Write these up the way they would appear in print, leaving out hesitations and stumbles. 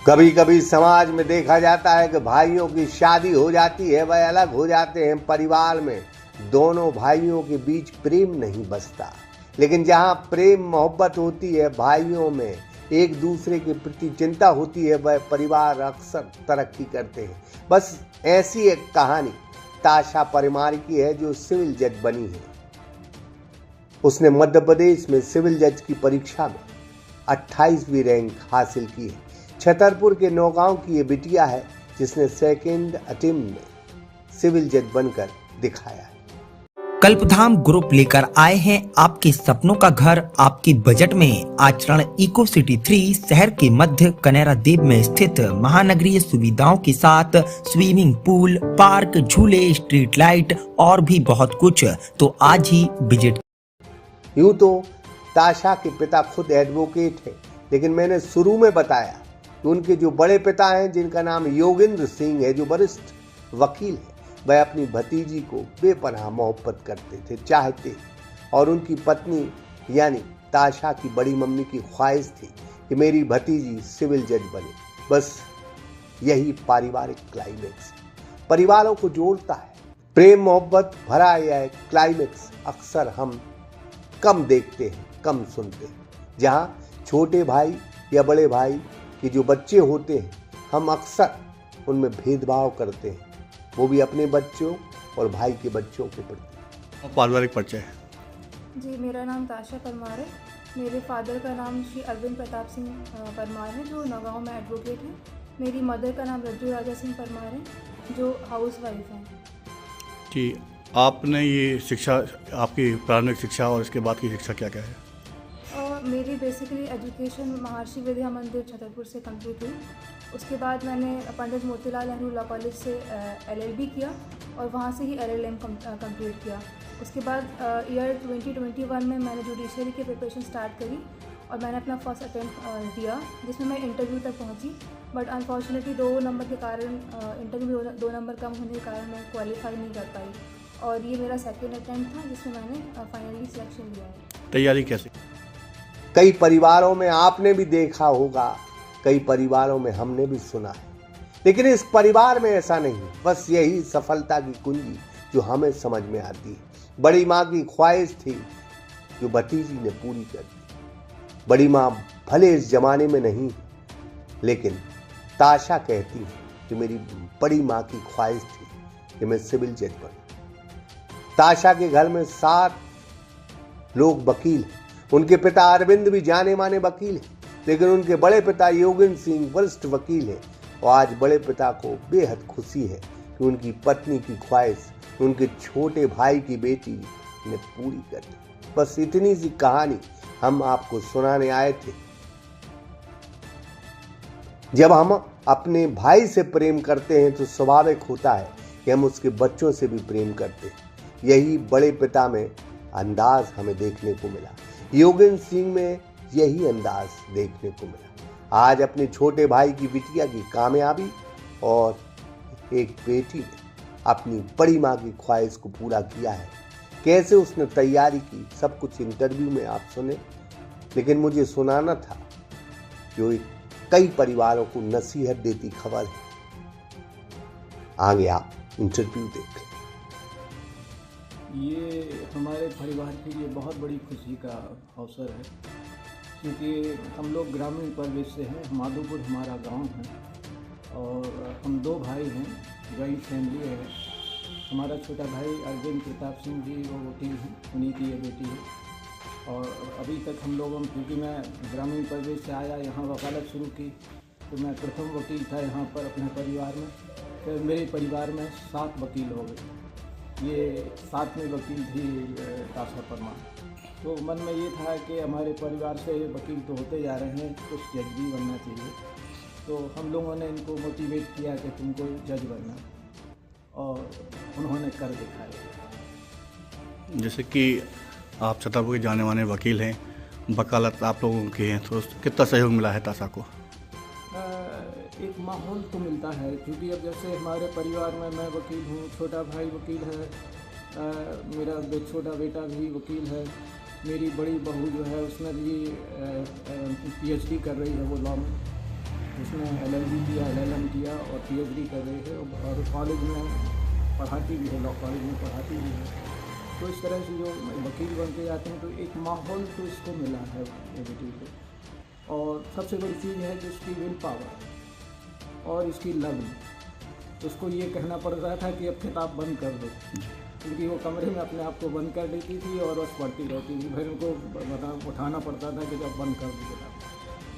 कभी कभी समाज में देखा जाता है कि भाइयों की शादी हो जाती है, वह अलग हो जाते हैं, परिवार में दोनों भाइयों के बीच प्रेम नहीं बसता। लेकिन जहाँ प्रेम मोहब्बत होती है, भाइयों में एक दूसरे के प्रति चिंता होती है, वह परिवार अक्सर तरक्की करते हैं। बस ऐसी एक कहानी ताशा परमार की है, जो सिविल जज बनी है। उसने मध्य प्रदेश में सिविल जज की परीक्षा में 28वीं रैंक हासिल की है। छतरपुर के नौगांव की ये बिटिया है, जिसने सेकेंड अटेम्प्ट में सिविल जज बनकर दिखाया है। कल्पधाम ग्रुप लेकर आए हैं आपके सपनों का घर आपके बजट में। आचरण इको सिटी 3 शहर के मध्य कनेरा देव में स्थित महानगरीय सुविधाओं के साथ स्विमिंग पूल, पार्क, झूले, स्ट्रीट लाइट और भी बहुत कुछ। तो आज ही विजिट। यूं तो ताशा के पिता खुद एडवोकेट है, लेकिन मैंने शुरू में बताया कि उनके जो बड़े पिता हैं, जिनका नाम योगेंद्र सिंह है, जो वरिष्ठ वकील है, वह अपनी भतीजी को बेपनाह मोहब्बत करते थे, चाहते। और उनकी पत्नी यानी ताशा की बड़ी मम्मी की ख्वाहिश थी कि मेरी भतीजी सिविल जज बने। बस यही पारिवारिक क्लाइमेक्स परिवारों को जोड़ता है। प्रेम मोहब्बत भरा यह क्लाइमेक्स अक्सर हम कम देखते हैं, कम सुनते हैं। जहाँ छोटे भाई या बड़े भाई के जो बच्चे होते हैं, हम अक्सर उनमें भेदभाव करते हैं, वो भी अपने बच्चों और भाई के बच्चों के प्रति। पारिवारिक परिचय। जी, मेरा नाम ताशा परमार है। मेरे फादर का नाम श्री अरविंद प्रताप सिंह परमार है, जो नगांव में एडवोकेट हैं। मेरी मदर का नाम रज्जू राजा सिंह परमार है, जो हाउस वाइफ हैं। जी, आपने ये शिक्षा, आपकी प्रारंभिक शिक्षा और इसके बाद की शिक्षा क्या क्या है? मेरी बेसिकली एजुकेशन महर्षि विद्या मंदिर छतरपुर से कंप्लीट हुई। उसके बाद मैंने पंडित मोतीलाल नेहरू लॉ कॉलेज से LLB किया और वहाँ से ही LLM कंप्लीट किया। उसके बाद ईयर 2021 में मैंने जुडिशरी की प्रिपरेशन स्टार्ट करी और मैंने अपना फर्स्ट अटेम्प्ट दिया, जिसमें मैं इंटरव्यू तक पहुँची। बट अनफॉर्चुनेटली 2 नंबर के कारण, इंटरव्यू 2 नंबर कम होने के कारण मैं क्वालिफाई नहीं कर पाई। और ये मेरा सेकेंड अटेम्प्ट था, जिसमें मैंने फाइनली सिलेक्शन लिया है। तैयारी कैसे? कई परिवारों में आपने भी देखा होगा, कई परिवारों में हमने भी सुना है, लेकिन इस परिवार में ऐसा नहीं। बस यही सफलता की कुंजी जो हमें समझ में आती है। बड़ी माँ की ख्वाहिश थी, जो भतीजी ने पूरी कर दी। बड़ी माँ भले इस जमाने में नहीं, लेकिन ताशा कहती है कि मेरी बड़ी माँ की ख्वाहिश थी कि मैं सिविल जज बनूं। ताशा के घर में 7 लोग वकील हैं। उनके पिता अरविंद भी जाने माने वकील हैं, लेकिन उनके बड़े पिता योगेंद्र सिंह वरिष्ठ वकील हैं। और आज बड़े पिता को बेहद खुशी है कि उनकी पत्नी की ख्वाहिश उनके छोटे भाई की बेटी ने पूरी कर दी। बस इतनी सी कहानी हम आपको सुनाने आए थे। जब हम अपने भाई से प्रेम करते हैं, तो स्वाभाविक होता है कि हम उसके बच्चों से भी प्रेम करते हैं। यही बड़े पिता में अंदाज हमें देखने को मिला। योगेंद्र सिंह में यही अंदाज देखने को मिला। आज अपने छोटे भाई की बिटिया की कामयाबी और एक बेटी ने अपनी बड़ी माँ की ख्वाहिश को पूरा किया है। कैसे उसने तैयारी की, सब कुछ इंटरव्यू में आप सुने, लेकिन मुझे सुनाना था जो कई परिवारों को नसीहत देती खबर है। आगे आप इंटरव्यू देखें। ये हमारे परिवार के लिए बहुत बड़ी खुशी का अवसर है, क्योंकि हम लोग ग्रामीण परिवेश से हैं। माधोपुर हमारा गांव है और हम 2 भाई हैं, जॉइंट फैमिली है। हमारा छोटा भाई अरविंद प्रताप सिंह जी, वो वकील हैं, उन्हीं की ये बेटी है। और अभी तक हम लोगों, क्योंकि मैं ग्रामीण परिवेश से आया, यहाँ वकालत शुरू की, तो मैं प्रथम वकील था यहाँ पर अपने परिवार में। फिर मेरे परिवार में 7 वकील हो गए। ये 7वें वकील थी ताशा परमार। तो मन में ये था कि हमारे परिवार से वकील तो होते जा रहे हैं, कुछ जज भी बनना चाहिए। तो हम लोगों ने इनको मोटिवेट किया कि तुमको जज बनना, और उन्होंने कर दिखाया। जैसे कि आप छतरपुर के जाने माने वकील हैं, वकालत आप लोगों की हैं, तो कितना सहयोग मिला है ताशा को? एक माहौल तो मिलता है, क्योंकि अब जैसे हमारे परिवार में मैं वकील हूँ, छोटा भाई वकील है, मेरा छोटा बेटा भी वकील है, मेरी बड़ी बहू जो है उसने भी PhD कर रही है वो लॉ में। उसने LLB किया, LLM किया और PhD कर रही है और कॉलेज में पढ़ाती भी है, लॉ कॉलेज में पढ़ाती भी है। तो इस तरह से जो वकील बनते जाते हैं तो एक माहौल तो इसको मिला है बेटी को। और सबसे बड़ी चीज़ है कि इसकी विल पावर और इसकी लगन। उसको ये कहना पड़ रहा था कि अब किताब बंद कर दो, क्योंकि वो कमरे में अपने आप को बंद कर देती थी और बस पढ़ती रहती थी। फिर उनको उठाना पड़ता था कि जब बंद कर दी किताब।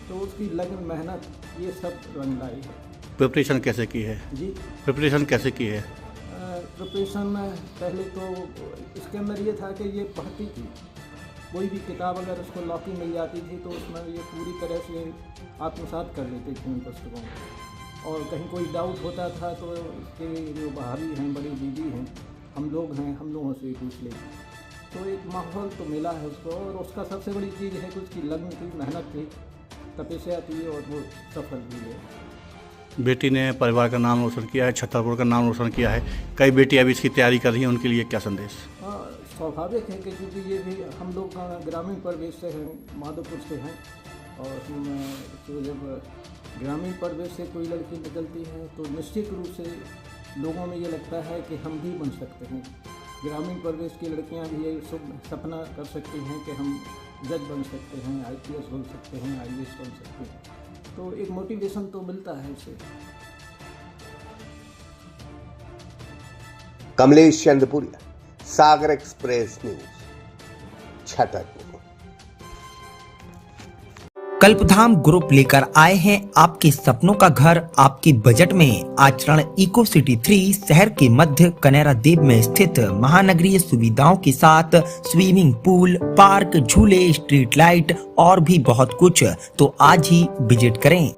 तो उसकी लगन, मेहनत, ये सब रंग लाई है। प्रिपरेशन कैसे की है जी, प्रिपरेशन कैसे की है? प्रिपरेशन पहले तो इसके अंदर ये था कि ये पढ़ती थी। कोई भी किताब अगर उसको लॉ की मिल जाती थी तो उसमें ये पूरी तरह से आत्मसात कर लेती थी उन पुस्तकों को। और कहीं कोई डाउट होता था तो इसके जो भाभी हैं, बड़ी दीदी हैं, हम लोग हैं, हम लोगों से पूछ लेती। तो एक माहौल तो मिला है उसको। और उसका सबसे बड़ी चीज़ है कि उसकी लगन थी, मेहनत थी, तपस्या थी और वो सफल भी है। बेटी ने परिवार का नाम रोशन किया है, छतरपुर का नाम रोशन किया है। कई बेटियां भी इसकी तैयारी कर रही हैं, उनके लिए क्या संदेश? हाँ, स्वाभाविक है कि क्योंकि ये भी हम लोग ग्रामीण परिवेश से हैं, माधोपुर से हैं। और तो जब ग्रामीण परिवेश से कोई लड़की निकलती है तो निश्चित रूप से लोगों में ये लगता है कि हम भी बन सकते हैं। ग्रामीण परिवेश की लड़कियां भी ये सपना कर सकती हैं कि हम जज बन सकते हैं, IPS बन सकते हैं, IAS बन सकते हैं। तो एक मोटिवेशन तो मिलता है इससे। कमलेश चंद्रपुरिया, सागर एक्सप्रेस न्यूज, छतरपुर। कल्पधाम ग्रुप लेकर आए हैं आपके सपनों का घर आपकी बजट में। आचरण इको सिटी 3 शहर के मध्य कनेरा देव में स्थित महानगरीय सुविधाओं के साथ स्विमिंग पूल, पार्क, झूले, स्ट्रीट लाइट और भी बहुत कुछ। तो आज ही विजिट करें।